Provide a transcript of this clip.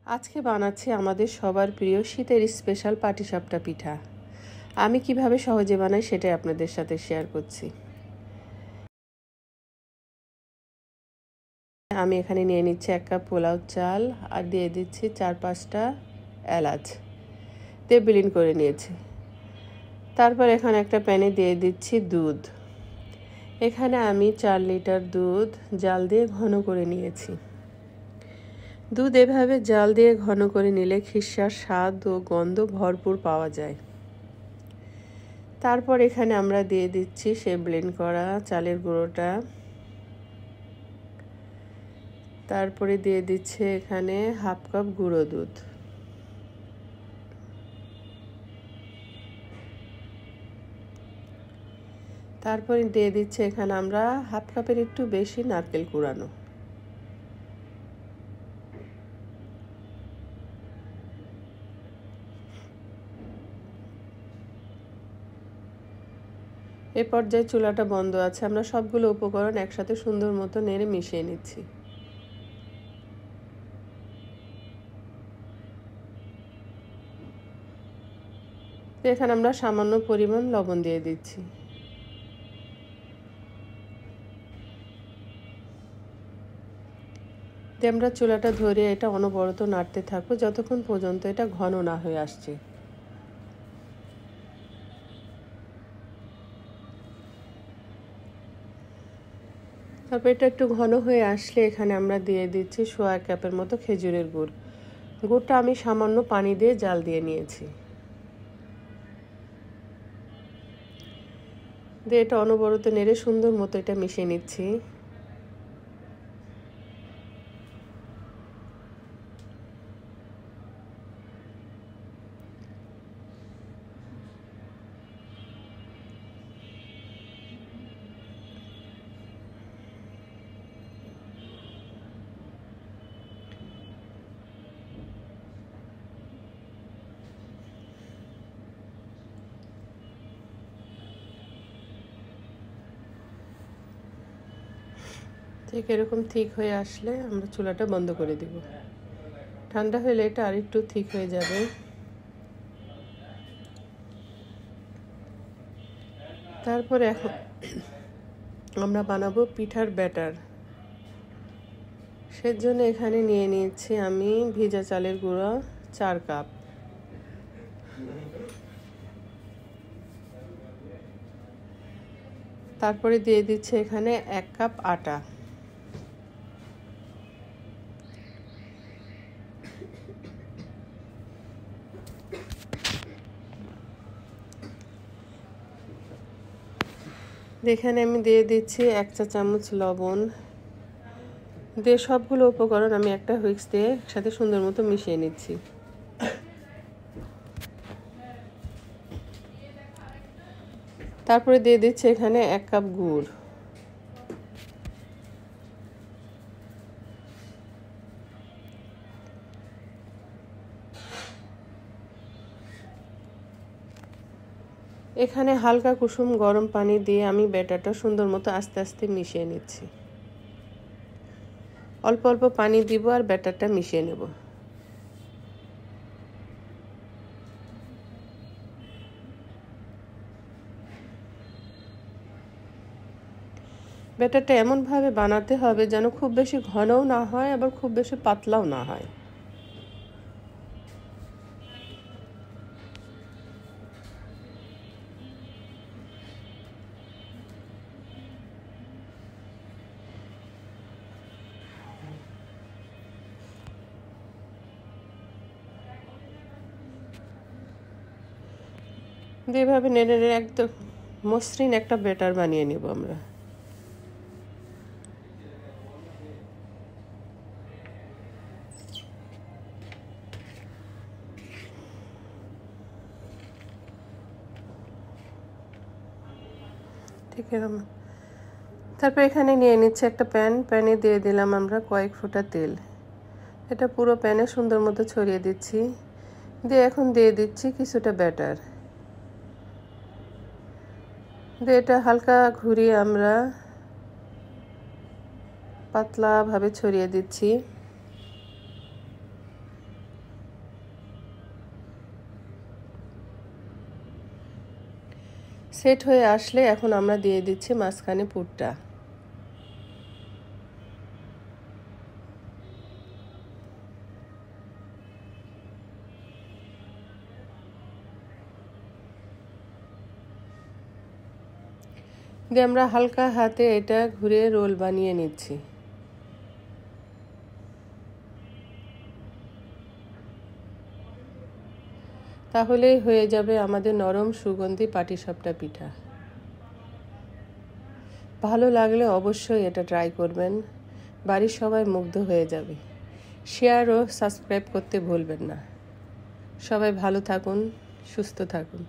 আজকে বানাচ্ছি আমাদের সবার প্রিয় শীতের স্পেশাল পাটিসাপটা পিঠা। আমি কিভাবে সহজে বানাই সেটাই আপনাদের সাথে শেয়ার করছি। আমি এখানে নিয়ে নিচ্ছি 1 কাপ পোলাও চাল আর দিয়ে দিচ্ছি 4-5টা এলাচ দিয়ে ব্লেন্ড করে নিয়েছি। তারপর এখানে একটা প্যানে দিয়ে দিচ্ছি দুধ। এখানে আমি 4 লিটার দুধ জাল দিয়ে ঘন করে নিয়েছি। দুধ এভাবে জাল দিয়ে ঘন করে নিলে খিরসার স্বাদ ও গন্ধ ভরপুর পাওয়া যায়। তারপর এখানে আমরা দিয়ে দিচ্ছি সে ব্লেন্ড করা চালের গুঁড়োটা। তারপরে দিয়ে দিচ্ছে এখানে 1/2 কাপ গুঁড়ো দুধ। তারপরে দিয়ে দিচ্ছে এখানে আমরা 1/2 কাপের একটু বেশি নারকেল কুড়ানো। এই পর্যায়ে চুলাটা বন্ধ আছে। আমরা সবগুলো উপকরণ একসাথে সুন্দর মতো নেড়ে মিশিয়ে নিচ্ছি। এখানে আমরা সামান্য পরিমাণ লবণ দিয়ে দিচ্ছি। আমরা চুলাটা ধরে এটা অনবরত নাড়তে থাকবো যতক্ষণ পর্যন্ত এটা ঘন না হয়ে আসছে। তারপর এটা একটু ঘন হয়ে আসলে এখানে আমরা দিয়ে দিচ্ছি 1/4 কাপের মতো খেজুরের গুড়। গুড়টা আমি সামান্য পানি দিয়ে জাল দিয়ে নিয়েছি। দিয়ে এটা অনবরত নেড়ে সুন্দর মতো এটা মিশিয়ে নিচ্ছি। ঠিক এরকম ঠিক হয়ে আসলে আমরা চুলাটা বন্ধ করে দিব। ঠান্ডা হলে এটা আরেকটু ঠিক হয়ে যাবে। তারপরে এখন আমরা বানাবো পিঠার ব্যাটার। সেজন্য এখানে নিয়ে নিয়েছি আমি ভিজা চালের গুঁড়ো 4 কাপ। তারপরে দিয়ে দিচ্ছি এখানে 1 কাপ আটা। এখানে আমি দিয়ে দিচ্ছি 1 চা চামচ লবণ। দিয়ে সবগুলো উপকরণ আমি একটা হুইস্ক দিয়ে একসাথে সুন্দর মতো মিশিয়ে নিচ্ছি। তারপরে দিয়ে দিচ্ছি এখানে 1 কাপ গুড়। এখানে হালকা কুসুম গরম পানি দিয়ে আমি ব্যাটারটা সুন্দর মতো আস্তে আস্তে মিশিয়ে নিচ্ছি। অল্প অল্প পানি দিব আর ব্যাটারটা মিশিয়ে নেব। ব্যাটারটা এমনভাবে বানাতে হবে যেন খুব বেশি ঘনও না হয় আবার খুব বেশি পাতলাও না হয়। এভাবে নেড়ে নেড়ে একদম মসৃণ একটা ব্যাটার বানিয়ে নেব আমরা। ঠিক এরকম। তারপর এখানে নিয়ে নিচ্ছে একটা প্যানে দিয়ে দিলাম আমরা কয়েক ফোঁটা তেল। এটা পুরো প্যানে সুন্দর মতো ছড়িয়ে দিচ্ছি। দিয়ে এখন দিয়ে দিচ্ছি কিছুটা ব্যাটার। দিয়ে এটা হালকা ঘুরিয়ে আমরা পাতলাভাবে ছড়িয়ে দিচ্ছি। সেট হয়ে আসলে এখন আমরা দিয়ে দিচ্ছি মাঝখানে পুরটা। দিয়ে আমরা হালকা হাতে এটা ঘুরে রোল বানিয়ে নিচ্ছি। তাহলেই হয়ে যাবে আমাদের নরম সুগন্ধি পাটিসাপটা পিঠা। ভালো লাগলে অবশ্যই এটা ট্রাই করবেন, বাড়ির সবাই মুগ্ধ হয়ে যাবে। শেয়ার ও সাবস্ক্রাইব করতে ভুলবেন না। সবাই ভালো থাকুন, সুস্থ থাকুন।